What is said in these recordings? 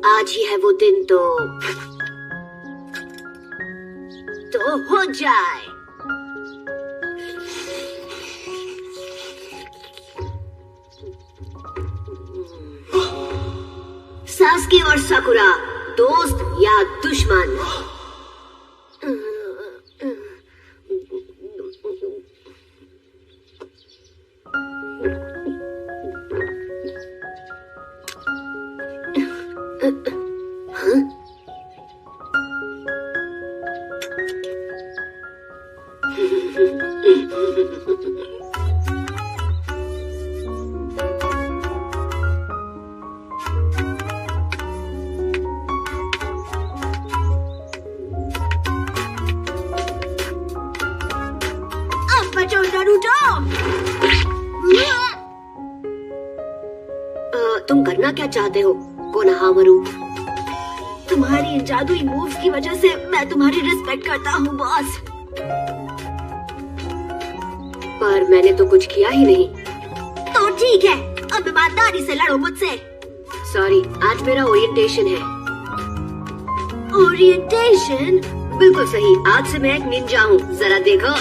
आज ही है वो दिन तो हो जाए। सास्के और साकुरा दोस्त या दुश्मन? तुम करना क्या चाहते हो कोनोहामारू? तुम्हारी इन जादुई मूव्स की वजह से मैं तुम्हारी रिस्पेक्ट करता हूँ बॉस। पर मैंने तो कुछ किया ही नहीं। तो ठीक है, अब ईमानदारी से लड़ो मुझसे। सॉरी, आज मेरा ओरिएंटेशन है। ओरिएंटेशन? बिल्कुल सही, आज से मैं एक निंजा हूँ, जरा देखो।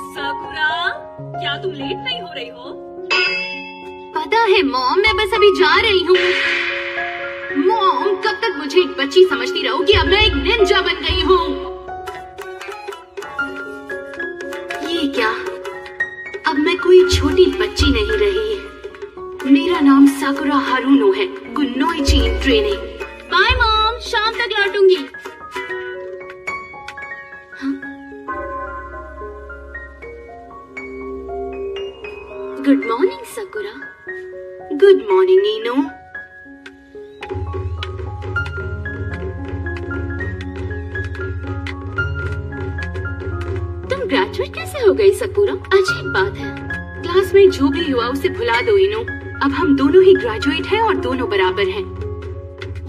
साकुरा, क्या तुम लेट नहीं हो रही हो? पता है मॉम, मैं बस अभी जा रही हूँ। मॉम, कब तक मुझे एक बच्ची समझती रहोगी? अब मैं एक निंजा बन गई हूँ। ये क्या? अब मैं कोई छोटी बच्ची नहीं रही। मेरा नाम साकुरा हारुनो है, kunoichi in training. Bye mom, शाम तक लौटूंगी। Good morning Sakura. Good morning Nino. तुम ग्रेजुएट कैसे हो गई साकुरा? अजीब बात है। क्लास में जो भी हुआ उसे भुला दो इनो। अब हम दोनों ही ग्रेजुएट हैं और दोनों बराबर हैं।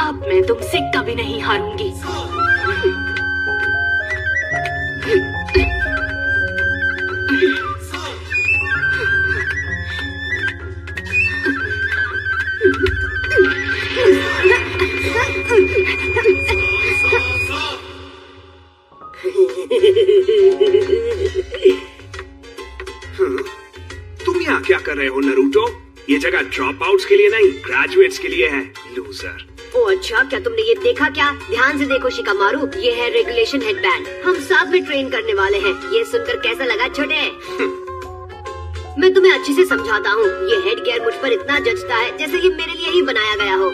अब मैं तुमसे कभी नहीं हारूंगी। रहे हो नरूटो? ये जगह ड्रॉप आउट्स के लिए नहीं, ग्रेजुएट्स के लिए है, लूजर। ओ अच्छा, क्या तुमने ये देखा क्या? ध्यान से देखो शिकामारू, ये है रेगुलेशन हेडबैंड। हम साथ में ट्रेन करने वाले हैं। ये सुनकर कैसा लगा छोटे? मैं तुम्हें अच्छे से समझाता हूँ। ये हेड गियर मुझ पर इतना जचता है जैसे ये मेरे लिए ही बनाया गया हो।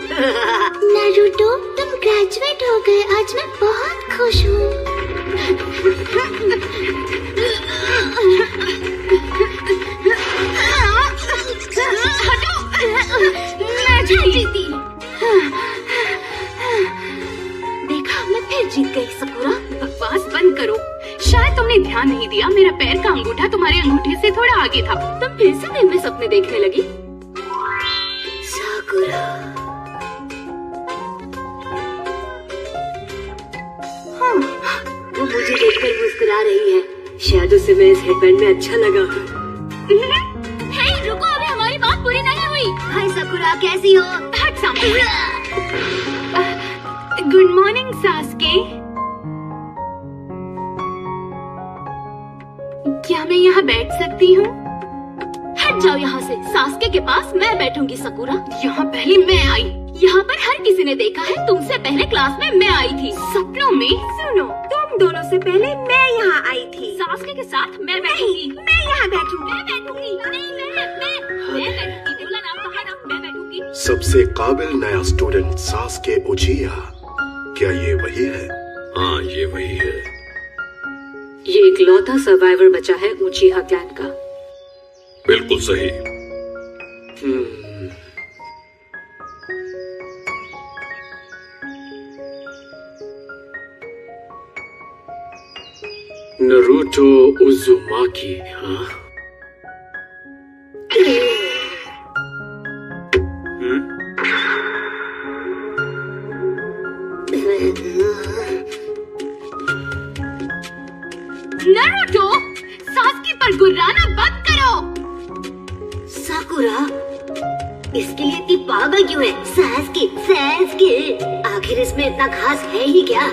नारुतो, तुम ग्रेजुएट हो गए, आज मैं बहुत खुश हूँ। मैं जीती। देखा, मैं फिर जीत गई। सकुरा, बकवास बंद करो। शायद तुमने ध्यान नहीं दिया, मेरा पैर का अंगूठा तुम्हारे अंगूठे से थोड़ा आगे था। तुम फिर से दिन में सपने देखने लगी। साकुरा, हाँ, वो मुझे देखकर मुस्कुरा रही है। शायद उसे मैं इस हेडबैंड में अच्छा लगा। हे, रुको, अभी हमारी बात पूरी नहीं हुई। हाय साकुरा, कैसी हो? Good morning Sasuke. क्या मैं यहाँ बैठ सकती हूँ? हट जाओ यहाँ से। सास्के के पास मैं बैठूंगी सकुरा। यहाँ पहले मैं आई। यहाँ पर हर किसी ने देखा है, तुमसे पहले क्लास में मैं आई थी। सपनों में। सुनो, तुम दोनों से पहले मैं यहाँ आई थी। सास्के के साथ मैं बैठूंगी। मैं यहाँ बैठूंगी। मैं बैठूंगी। नहीं, मैं बैठूंगी। बोला ना, कहा ना, मैं बैठूंगी। सबसे काबिल नया स्टूडेंट सास्के उचिहा, क्या ये वही है? हाँ, ये वही है। ये इकलौता सर्वाइवर बचा है उचिहा क्लैन का। बिल्कुल सही। नरूटो उजुमाकी, हाँ? नारुतो, सास्के पर गुर्राना बंद करो। साकुरा, इसके लिए इतनी पागल क्यों है? सास्के, आखिर इसमें इतना खास है ही क्या?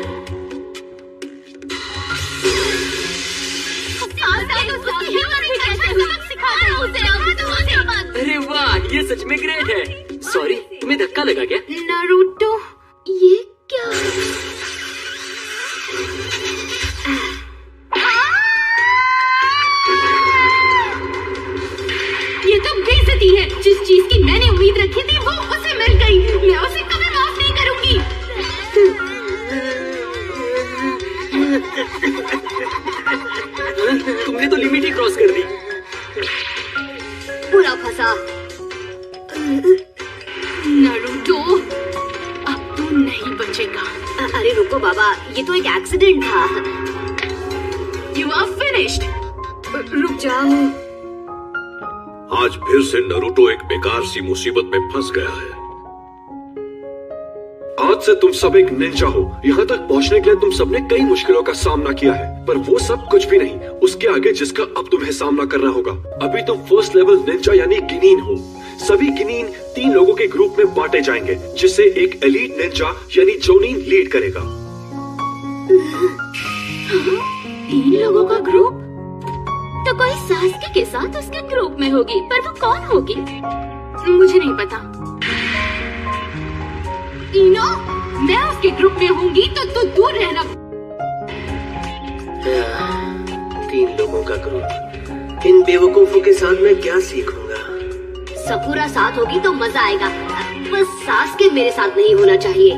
अरे वाह, ये सच में ग्रेट है। सॉरी, तुम्हें धक्का लगा क्या? नारुतो, ये क्या? ये तो बेइज्जती है। जिस चीज की मैंने उम्मीद रखी थी वो उसे मिल गई। मैं उसे कभी माफ नहीं करूंगी। तुमने तो लिमिट ही क्रॉस कर दी। पूरा फंसा। नारुतो, अब तू नहीं बचेगा। अरे रुको बाबा, ये तो एक एक्सीडेंट था। You are finished. रुक जाओ। आज फिर से नरूटो एक बेकार सी मुसीबत में फंस गया है। आज से तुम सब एक निंजा हो। यहाँ तक पहुँचने के लिए तुम सबने कई मुश्किलों का सामना किया है, पर वो सब कुछ भी नहीं उसके आगे जिसका अब तुम्हें सामना करना होगा। अभी तुम फर्स्ट लेवल निंजा यानी गिनीन हो। सभी गिनीन 3 लोगों के ग्रुप में बांटे जाएंगे, जिससे एक एलीट निंजा यानी जोनिन लीड करेगा। 3 लोगों का ग्रुप? तो कोई सास्के के साथ उसके ग्रुप में होगी, पर वो कौन होगी? मुझे नहीं पता। इनो, मैं उसके ग्रुप में होंगी तो तू दूर रहना। 3 लोगों का ग्रुप। इन बेवकूफों के साथ मैं क्या सीखूंगा? सकुरा साथ होगी तो मजा आएगा, बस सास्के मेरे साथ नहीं होना चाहिए।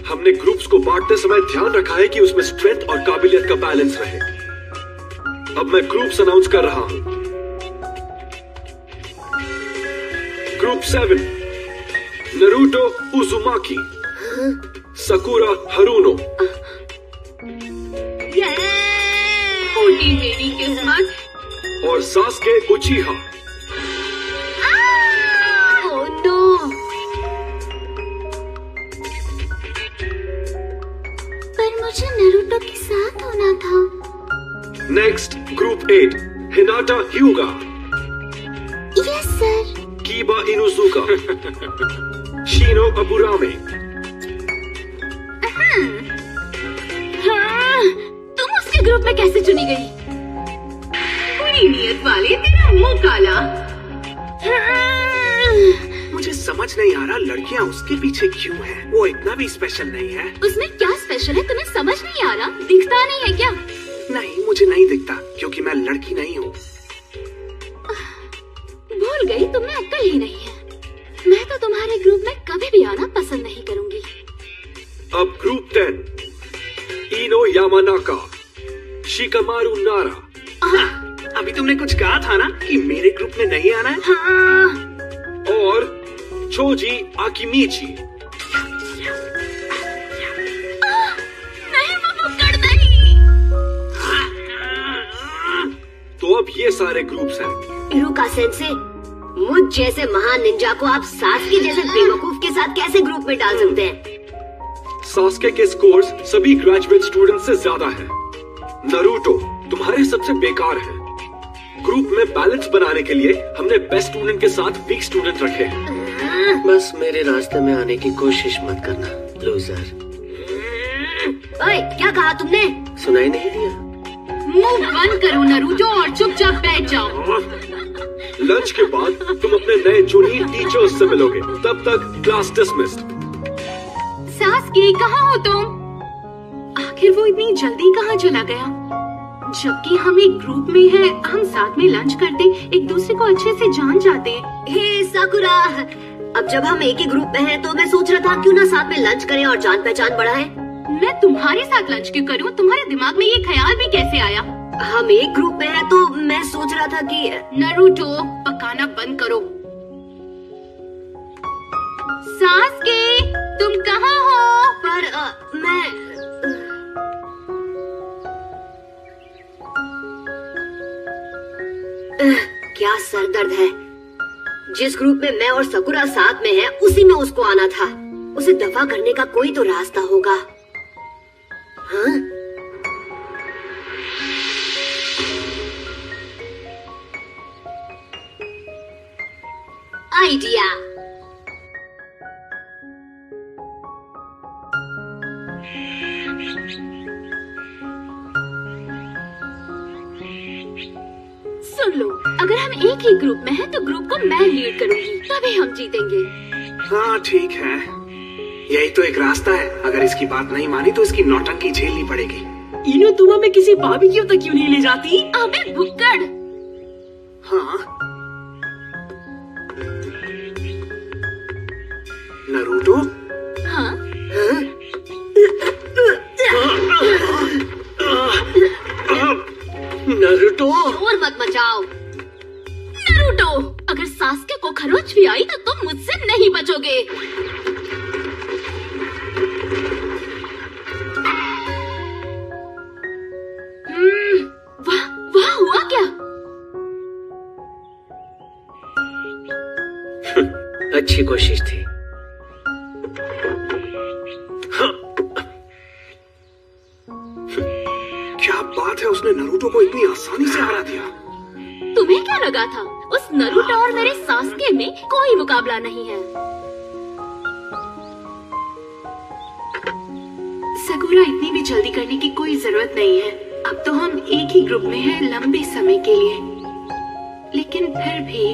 हमने ग्रुप्स को बांटते समय ध्यान रखा है कि उसमें स्ट्रेंथ और काबिलियत का बैलेंस रहे। अब मैं ग्रुप्स अनाउंस कर रहा हूं। Group 7, Naruto Uzumaki, Sakura Haruno. होगी मेरी किस्मत। और सास्के उचिहा। Oh no. पर मुझे नारुतो के साथ होना था। Next group 8, Hinata ह्यूगा, yes sir. कीबा इनुजुका, Shino अबुरामे। हाँ, तुम उसके ग्रुप में कैसे चुनी गई? बुरी नियत वाले, तेरा मुंह काला। मुझे समझ नहीं आ रहा लड़कियां उसके पीछे क्यों हैं? वो इतना भी स्पेशल नहीं है। उसमें क्या स्पेशल है तुम्हें समझ नहीं आ रहा? दिखता नहीं है क्या? नहीं, मुझे नहीं दिखता क्योंकि मैं लड़की नहीं हूँ। भूल गई तुम्हें अक्ल ही नहीं है। मैं तो तुम्हारे ग्रुप में कभी भी आना पसंद नहीं करूंगी। अब ग्रुप 10, इनो यामानाका, शिकामारू नारा। अभी तुमने कुछ कहा था ना कि मेरे ग्रुप में नहीं आना है। हाँ। और छोजी आकिमीची। नहीं वो पकड़ नहीं। तो अब ये सारे ग्रुप्स हैं। इरुका सेंसे, मुझ जैसे महान निंजा को आप सास्के जैसे बेवकूफ के साथ कैसे ग्रुप में डाल सकते हैं? सास्के के स्कोर्स सभी ग्रेजुएट स्टूडेंट से ज्यादा है। नरूटो तुम्हारे सबसे बेकार है। ग्रुप में बैलेंस बनाने के लिए हमने बेस्ट स्टूडेंट के साथ वीक स्टूडेंट रखे हैं। बस मेरे रास्ते में आने की कोशिश मत करना, लूजर। ओए, क्या कहा तुमने? सुनाई नहीं दिया? मुंह बंद करो नरूटो और चुपचाप बैठ जाओ। लंच के बाद तुम अपने नए जूनियर टीचर्स से मिलोगे। तब तक क्लास डिसमिस्ड। सास्के कहाँ हो तुम? आखिर वो इतनी जल्दी कहाँ चला गया? जबकि हम एक ग्रुप में हैं, हम साथ में लंच करते, एक दूसरे को अच्छे से जान जाते। हे साकुरा, अब जब हम एक ही ग्रुप में हैं, तो मैं सोच रहा था क्यों ना साथ में लंच करें और जान पहचान बढ़ाएं। मैं तुम्हारे साथ लंच क्यों करूं? तुम्हारे दिमाग में ये ख्याल भी कैसे आया? हम एक ग्रुप में हैं, तो मैं सोच रहा था कि नरूटो पकाना बंद करो। सास्के तुम कहाँ हो? पर मैं क्या सरदर्द है। जिस ग्रुप में मैं और सकुरा साथ में है, उसी में उसको आना था। उसे दफा करने का कोई तो रास्ता होगा। हाँ? आइडिया। सुन लो, अगर हम एक ही ग्रुप में हैं, तो ग्रुप को मैं लीड करूंगी, तभी हम जीतेंगे। हाँ ठीक है, यही तो एक रास्ता है। अगर इसकी बात नहीं मानी तो इसकी नौटंकी झेलनी पड़ेगी। इनो तुम हमें किसी बारबेक्यू तक क्यों नहीं ले जाती? अबे भुक्कड़। हाँ, नरूटो। हाँ? नरूटो, शोर मत मचाओ। नरूटो, अगर सास्के को खरोच भी आई तो तुम मुझसे नहीं बचोगे। वाह वाह, हुआ क्या? अच्छी कोशिश थी। क्या बात है, उसने नरूटो को इतनी आसानी से हरा दिया। तुम्हें क्या लगा था? उस नरूटो और मेरे सास्के में कोई मुकाबला नहीं है। सकुरा, इतनी भी जल्दी करने की कोई जरूरत नहीं है। अब तो हम एक ही ग्रुप में हैं लंबे समय के लिए, लेकिन फिर भी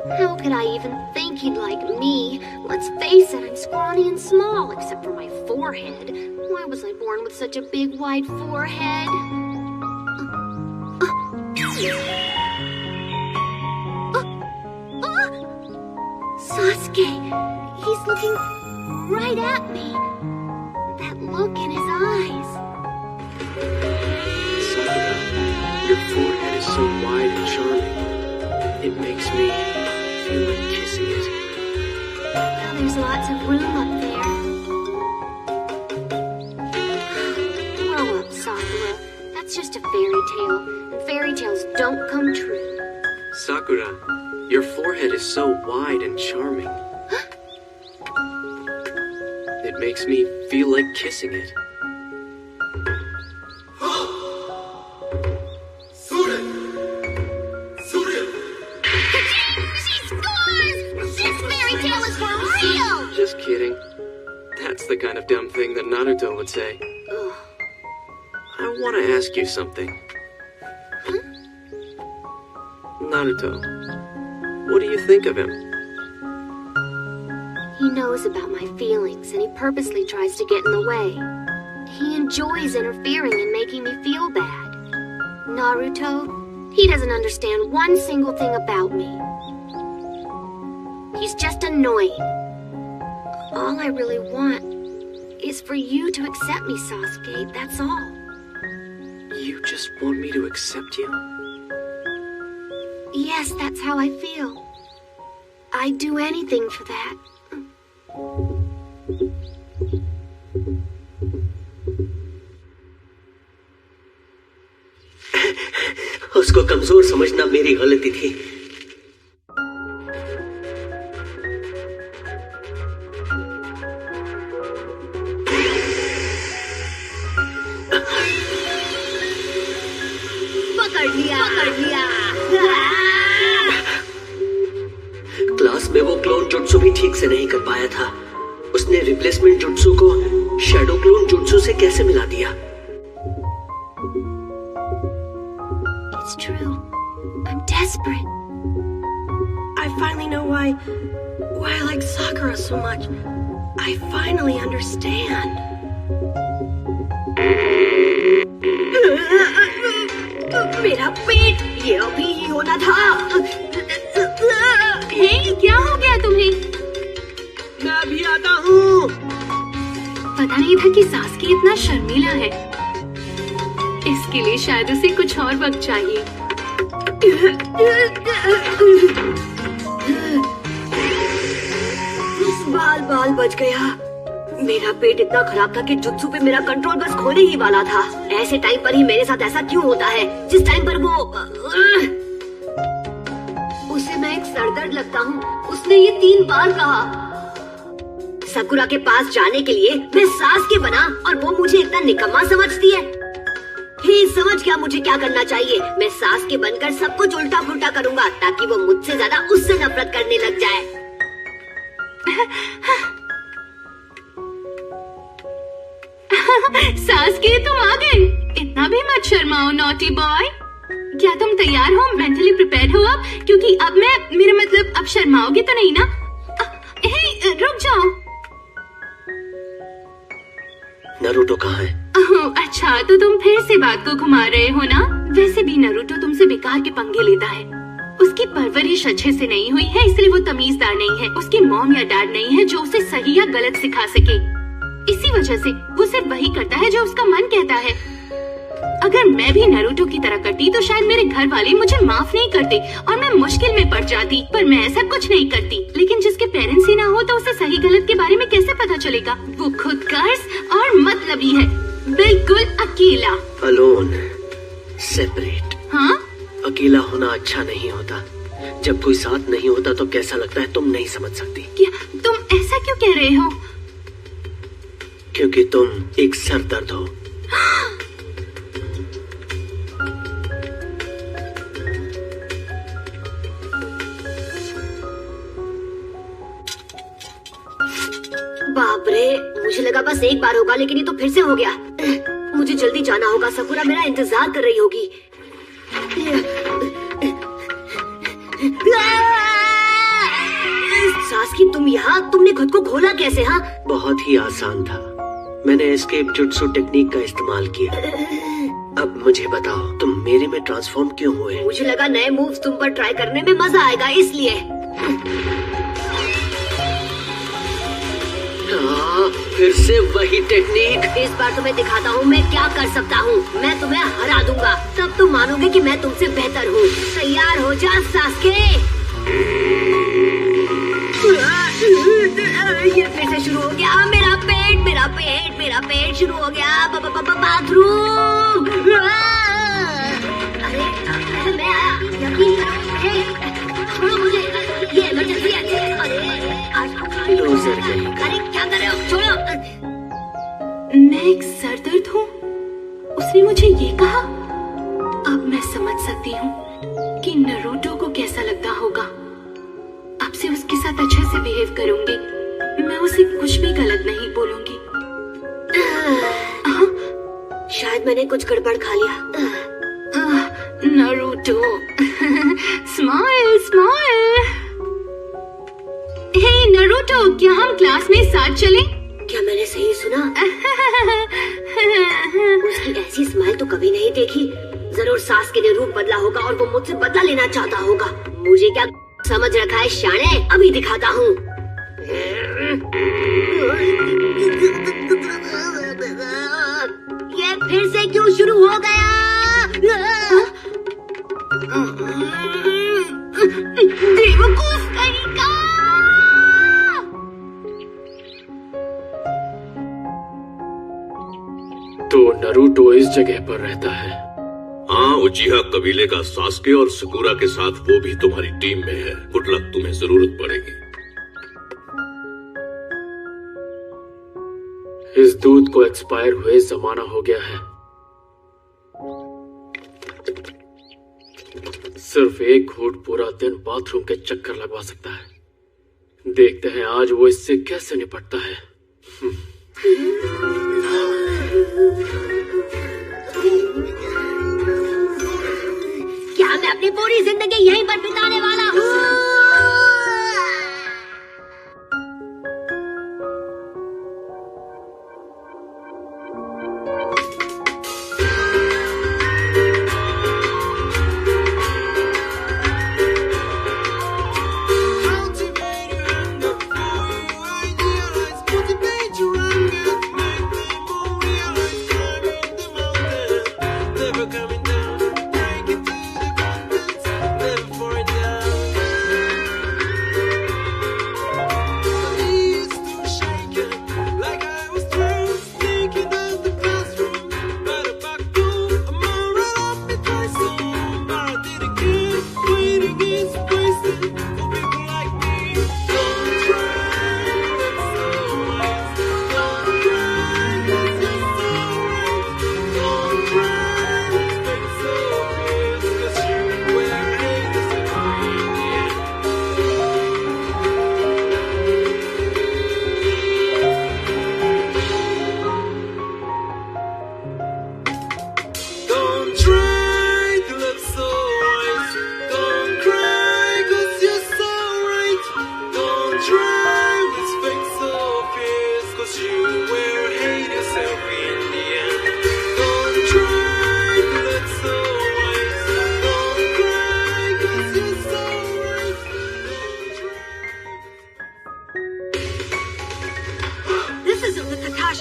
How could I even think he'd like me? Let's face it, I'm scrawny and small, except for my forehead. Why was I born with such a big, wide forehead? Sasuke, he's looking right at me. That look in his eyes. Sakura, your forehead is so wide and charming. It makes me feel like kissing it. Well, there's lots of room up there. Grow up, Sakura. That's just a fairy tale, and fairy tales don't come true. Sakura, your forehead is so wide and charming. It makes me feel like kissing it. She scores! This fairy tale is for real! Just kidding. That's the kind of dumb thing that Naruto would say. I want to ask you something. Naruto, what do you think of him? He knows about my feelings and he purposely tries to get in the way. He enjoys interfering and making me feel bad. Naruto, he doesn't understand one single thing about me. He's just annoying. All I really want is for you to accept me, Sasuke, that's all. You just want me to accept you? Yes, that's how I feel. I'd do anything for that. उसको कमजोर समझना मेरी गलती थी। पकड़ लिया। Class में वो क्लोन जुट्सु भी ठीक से नहीं कर पाया था। उसने रिप्लेसमेंट जुट्सु को शैडो क्लोन जुट्सु से कैसे मिला दिया? It's true. I'm desperate. I finally know why I like Sakura so much. I finally understand. मेरा पेट, ये अभी ही होना था। हे, क्या हो गया तुम्हें? मैं भी आता हूँ। पता नहीं था कि सासकी इतना शर्मीला है। इसके लिए शायद उसे कुछ और वक्त चाहिए। बाल बच गया। मेरा पेट इतना खराब था कि जुत्सु पे मेरा कंट्रोल बस खोने ही वाला था। ऐसे टाइम पर ही मेरे साथ ऐसा क्यों होता है, जिस टाइम पर वो उसे मैं एक सरदर्द लगता हूँ। उसने ये 3 बार कहा। सकुरा के पास जाने के लिए मैं सासके बना और वो मुझे इतना निकम्मा समझती है। ही समझ क्या मुझे क्या करना चाहिए। मैं सासके बनकर सब कुछ उल्टा पुल्टा करूँगा ताकि वो मुझसे ज्यादा उससे नफरत करने लग जाए। सासकी, तुम आ गए। इतना भी मत शर्माओ नॉटी बॉय। क्या तुम तैयार हो, मेंटली प्रिपेयर्ड हो अब? क्योंकि अब मेरा मतलब अब शर्माओगे तो नहीं ना? हे, रुक जाओ। नारुतो कहाँ है? अच्छा, तो तुम फिर से बात को घुमा रहे हो ना? वैसे भी नारुतो तुमसे बेकार के पंगे लेता है। उसकी परवरिश अच्छे से नहीं हुई है, इसलिए वो तमीजदार नहीं है। उसकी मॉम या डैड नहीं है जो उसे सही या गलत सिखा सके। इसी वजह से वो सिर्फ वही करता है जो उसका मन कहता है। अगर मैं भी नारुतो की तरह करती तो शायद मेरे घर वाले मुझे माफ नहीं करते और मैं मुश्किल में पड़ जाती, पर मैं ऐसा कुछ नहीं करती। लेकिन जिसके पेरेंट्स ही ना हो तो उसे सही गलत के बारे में कैसे पता चलेगा? वो खुद कर्ज और मतलबी है, बिल्कुल अकेला। Alone, separate. हाँ? अकेला होना अच्छा नहीं होता। जब कोई साथ नहीं होता तो कैसा लगता है तुम नहीं समझ सकती। क्या तुम ऐसा क्यों कह रहे हो? क्योंकि तुम एक सरदर्द हो। बाप रे, मुझे लगा बस एक बार होगा, लेकिन ये तो फिर से हो गया। मुझे जल्दी जाना होगा, सकुरा मेरा इंतजार कर रही होगी। सासकी, तुम यहाँ? तुमने खुद को खोला कैसे? हाँ, बहुत ही आसान था। मैंने एस्केप जुट्सु टेक्निक का इस्तेमाल किया। अब मुझे बताओ, तुम मेरे में ट्रांसफॉर्म क्यों हुए? मुझे लगा नए मूव्स तुम पर ट्राई करने में मजा आएगा, इसलिए। फिर से वही टेक्निक। इस बार तुम्हें दिखाता हूँ मैं क्या कर सकता हूँ। मैं तुम्हें हरा दूंगा, तब तुम मानोगे कि मैं तुमसे बेहतर हूँ। तैयार हो जा सासके। ये फिर से शुरू हो गया। मेरा पेट शुरू हो गया। बाथरूम। अरे मैं आया, यकीन करो। छोड़ो मुझे, ये इमरजेंसी है। अरे क्या कर रहे हो? छोड़ो। मैं एक सरदर्द हूँ? उसने मुझे ये कहा? अब मैं समझ सकती हूँ कि नारुतो को कैसा लगता होगा। अब से उसके साथ अच्छे से बिहेव करूंगी। मैं उसे कुछ भी गलत नहीं बोलूंगी। शायद मैंने कुछ गड़बड़ खा लिया। Naruto, smile smile. Hey Naruto, क्या हम क्लास में साथ चलें? क्या मैंने सही सुना? उसकी ऐसी स्माइल तो कभी नहीं देखी। जरूर सासुके ने रूप बदला होगा और वो मुझसे बदला लेना चाहता होगा। मुझे क्या समझ रखा है शाने? अभी दिखाता हूँ। ये फिर से क्यों शुरू हो गया? बेवकूफ कहीं का। तो नारुतो इस जगह पर रहता है। हाँ, उचिहा कबीले का सासुके और साकुरा के साथ वो भी तुम्हारी टीम में है। गुड लक, तुम्हें जरूरत पड़ेगी। इस दूध को एक्सपायर हुए जमाना हो गया है। सिर्फ एक घूंट पूरा दिन बाथरूम के चक्कर लगवा सकता है। देखते हैं आज वो इससे कैसे निपटता है। क्या मैं अपनी पूरी जिंदगी यहीं पर बिताने वाला हूँ?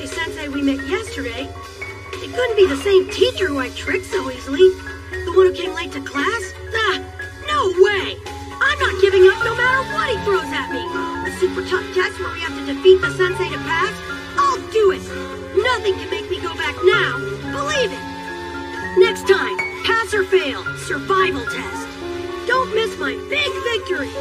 Sensei we met yesterday. It couldn't be the same teacher who I tricked so easily. The one who came late to class? Ah, no way! I'm not giving up no matter what he throws at me. A super tough test where we have to defeat the Sensei to pass? I'll do it! Nothing can make me go back now. Believe it! Next time, pass or fail, survival test. Don't miss my big victory!